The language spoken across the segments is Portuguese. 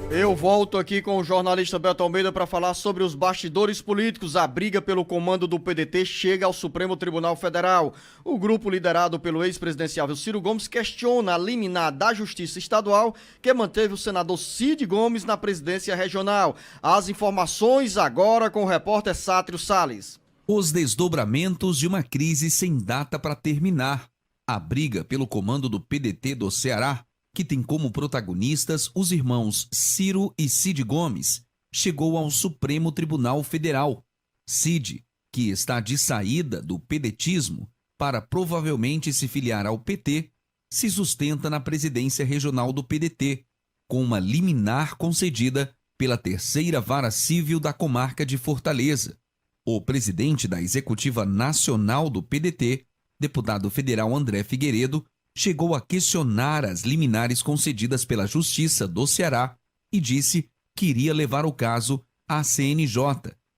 Eu volto aqui com o jornalista Beto Almeida para falar sobre os bastidores políticos. A briga pelo comando do PDT chega ao Supremo Tribunal Federal. O grupo liderado pelo ex-presidenciável Ciro Gomes questiona a liminar da Justiça Estadual que manteve o senador Cid Gomes na presidência regional. As informações agora com o repórter Sátiro Salles. Os desdobramentos de uma crise sem data para terminar. A briga pelo comando do PDT do Ceará, que tem como protagonistas os irmãos Ciro e Cid Gomes, chegou ao Supremo Tribunal Federal. Cid, que está de saída do pedetismo para provavelmente se filiar ao PT, se sustenta na presidência regional do PDT, com uma liminar concedida pela terceira vara civil da comarca de Fortaleza. O presidente da Executiva Nacional do PDT, deputado federal André Figueiredo, chegou a questionar as liminares concedidas pela Justiça do Ceará e disse que iria levar o caso à CNJ,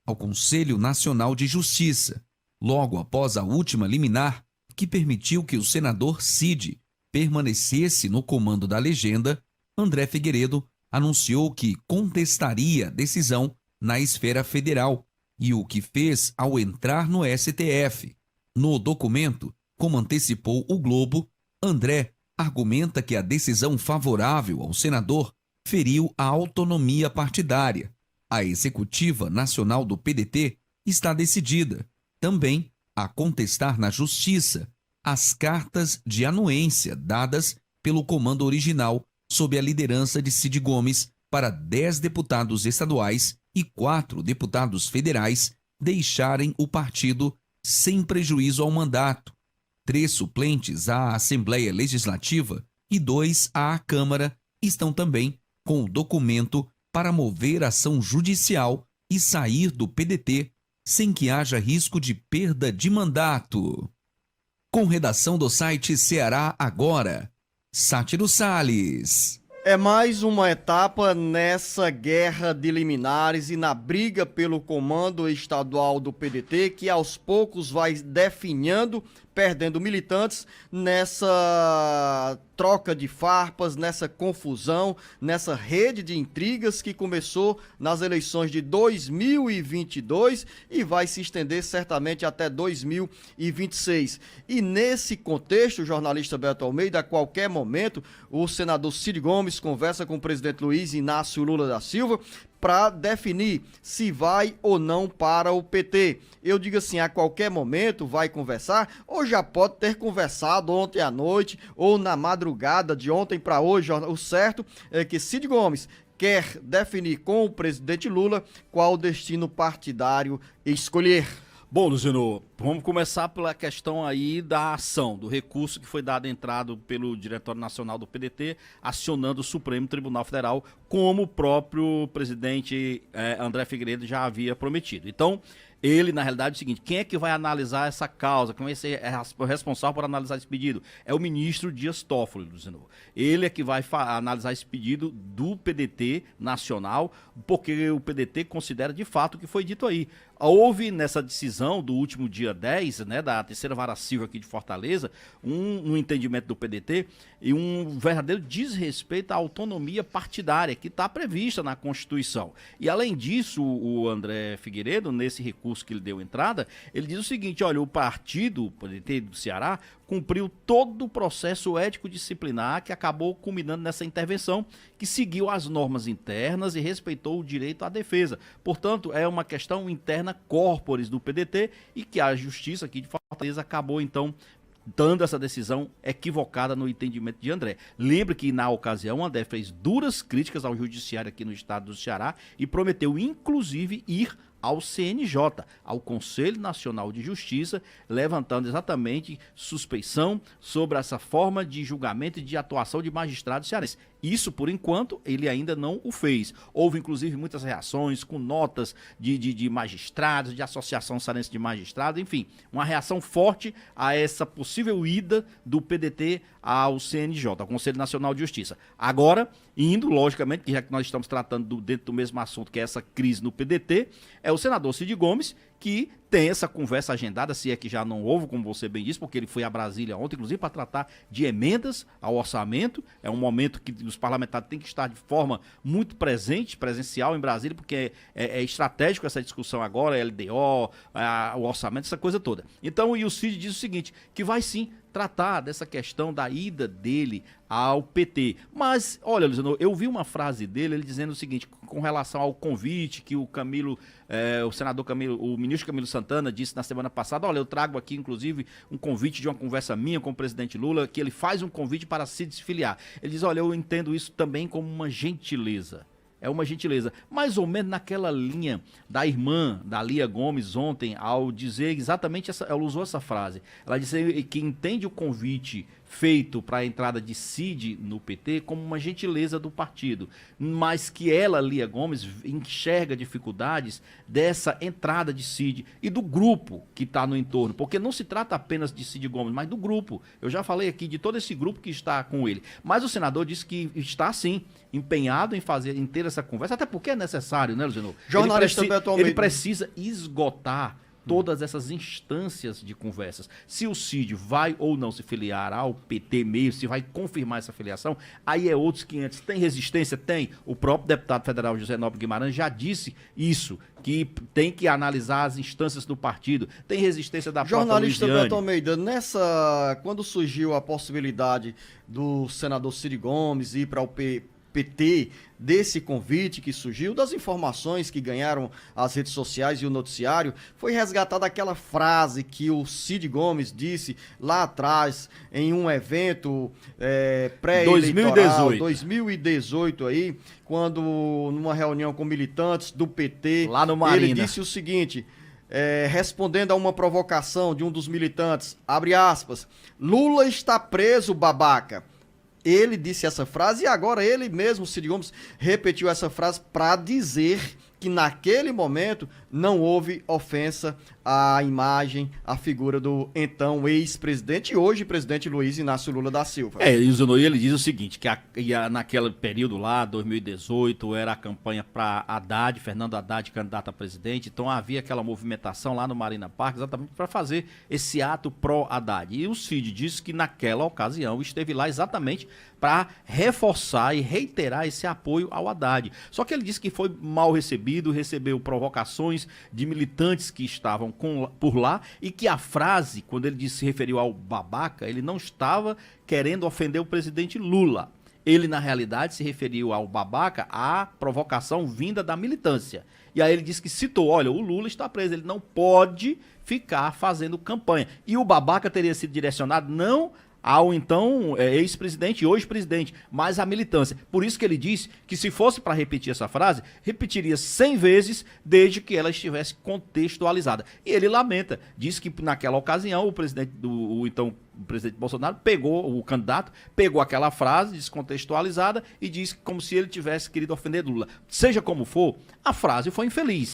ao Conselho Nacional de Justiça, logo após a última liminar que permitiu que o senador Cid permanecesse no comando da legenda. André Figueiredo anunciou que contestaria a decisão na esfera federal e o que fez ao entrar no STF. No documento, como antecipou o Globo, André argumenta que a decisão favorável ao senador feriu a autonomia partidária. A Executiva Nacional do PDT está decidida também a contestar na Justiça as cartas de anuência dadas pelo comando original sob a liderança de Cid Gomes para 10 deputados estaduais e 4 deputados federais deixarem o partido sem prejuízo ao mandato. 3 suplentes à Assembleia Legislativa e 2 à Câmara estão também com o documento para mover ação judicial e sair do PDT sem que haja risco de perda de mandato. Com redação do site Ceará Agora, Sátiro Salles. É mais uma etapa nessa guerra de liminares e na briga pelo comando estadual do PDT, que aos poucos vai definhando, perdendo militantes nessa troca de farpas, nessa confusão, nessa rede de intrigas que começou nas eleições de 2022 e vai se estender certamente até 2026. E nesse contexto, o jornalista Beto Almeida, a qualquer momento, o senador Cid Gomes conversa com o presidente Luiz Inácio Lula da Silva para definir se vai ou não para o PT. Eu digo assim, a qualquer momento vai conversar, ou já pode ter conversado ontem à noite, ou na madrugada de ontem para hoje. O certo é que Cid Gomes quer definir com o presidente Lula qual o destino partidário escolher. Bom, Luciano, vamos começar pela questão aí da ação, do recurso que foi dado entrado pelo Diretório Nacional do PDT, acionando o Supremo Tribunal Federal, como o próprio presidente André Figueiredo já havia prometido. Então, ele, na realidade, é o seguinte: quem é que vai analisar essa causa? Quem vai ser responsável por analisar esse pedido? É o ministro Dias Toffoli, Luciano. Ele é que vai analisar esse pedido do PDT nacional, porque o PDT considera de fato o que foi dito aí. Houve nessa decisão do último dia 10, né, da terceira vara civil aqui de Fortaleza, um entendimento do PDT e um verdadeiro desrespeito à autonomia partidária que está prevista na Constituição. E além disso, o André Figueiredo, nesse recurso que ele deu entrada, ele diz o seguinte: olha, o partido, o PDT do Ceará, cumpriu todo o processo ético-disciplinar que acabou culminando nessa intervenção, que seguiu as normas internas e respeitou o direito à defesa. Portanto, é uma questão interna corporis do PDT e que a justiça aqui de Fortaleza acabou, então, dando essa decisão equivocada no entendimento de André. Lembre que, na ocasião, André fez duras críticas ao judiciário aqui no estado do Ceará e prometeu, inclusive, ir ao CNJ, ao Conselho Nacional de Justiça, levantando exatamente suspeição sobre essa forma de julgamento e de atuação de magistrados cearenses. Isso, por enquanto, ele ainda não o fez. Houve, inclusive, muitas reações com notas de magistrados, de Associação Cearense de Magistrados, enfim, uma reação forte a essa possível ida do PDT ao CNJ, ao Conselho Nacional de Justiça. Agora, indo, logicamente, já que nós estamos tratando dentro do mesmo assunto, que é essa crise no PDT, é o senador Cid Gomes, que tem essa conversa agendada, se é que já não houve, como você bem disse, porque ele foi a Brasília ontem, inclusive para tratar de emendas ao orçamento. É um momento que os parlamentares têm que estar de forma muito presencial em Brasília, porque é estratégico essa discussão agora, LDO, o orçamento, essa coisa toda. Então, e o Cid diz o seguinte, que vai sim tratar dessa questão da ida dele ao PT. Mas, olha, Luciano, eu vi uma frase dele, ele dizendo o seguinte, com relação ao convite que o Camilo, o senador Camilo, o ministro Camilo Santana disse na semana passada, olha, eu trago aqui, inclusive, um convite de uma conversa minha com o presidente Lula, que ele faz um convite para se desfiliar. Ele diz, olha, eu entendo isso também como uma gentileza. É uma gentileza, mais ou menos naquela linha da irmã, da Lia Gomes, ontem, ao dizer exatamente ela usou essa frase. Ela disse que entende o convite feito para a entrada de Cid no PT como uma gentileza do partido, mas que ela, Lia Gomes, enxerga dificuldades dessa entrada de Cid e do grupo que está no entorno, porque não se trata apenas de Cid Gomes, mas do grupo. Eu já falei aqui de todo esse grupo que está com ele, mas o senador disse que está sim empenhado em ter essa conversa, até porque é necessário, né, Luciano? Jornalista ele precisa esgotar todas essas instâncias de conversas. Se o Cid vai ou não se filiar ao PT mesmo, se vai confirmar essa filiação, aí é outros 500. Tem resistência? Tem. O próprio deputado federal José Nobre Guimarães já disse isso, que tem que analisar as instâncias do partido. Tem resistência da própria Jornalista Luiziane. Beto Almeida, quando surgiu a possibilidade do senador Cid Gomes ir para o PT, desse convite que surgiu, das informações que ganharam as redes sociais e o noticiário, foi resgatada aquela frase que o Cid Gomes disse lá atrás, em um evento pré-eleitoral, 2018 aí, quando numa reunião com militantes do PT, lá no Marina, ele disse o seguinte, respondendo a uma provocação de um dos militantes, abre aspas, Lula está preso, babaca. Ele disse essa frase e agora ele mesmo, Cid Gomes, repetiu essa frase para dizer que naquele momento não houve ofensa à imagem, à figura do então ex-presidente e hoje presidente Luiz Inácio Lula da Silva. E ele diz o seguinte, que naquele período lá, 2018, era a campanha para Haddad, Fernando Haddad, candidato a presidente, então havia aquela movimentação lá no Marina Park exatamente para fazer esse ato pró-Haddad. E o Cid disse que naquela ocasião esteve lá exatamente para reforçar e reiterar esse apoio ao Haddad. Só que ele disse que foi mal recebido, recebeu provocações de militantes que estavam por lá e que a frase, quando ele se referiu ao babaca, ele não estava querendo ofender o presidente Lula. Ele, na realidade, se referiu ao babaca à provocação vinda da militância. E aí ele disse que citou, olha, o Lula está preso, ele não pode ficar fazendo campanha. E o babaca teria sido direcionado não ao então ex-presidente e hoje presidente, mas à militância. Por isso que ele disse que se fosse para repetir essa frase, repetiria 100 vezes desde que ela estivesse contextualizada. E ele lamenta, diz que naquela ocasião o presidente o presidente Bolsonaro o candidato pegou aquela frase descontextualizada e disse como se ele tivesse querido ofender Lula. Seja como for, a frase foi infeliz.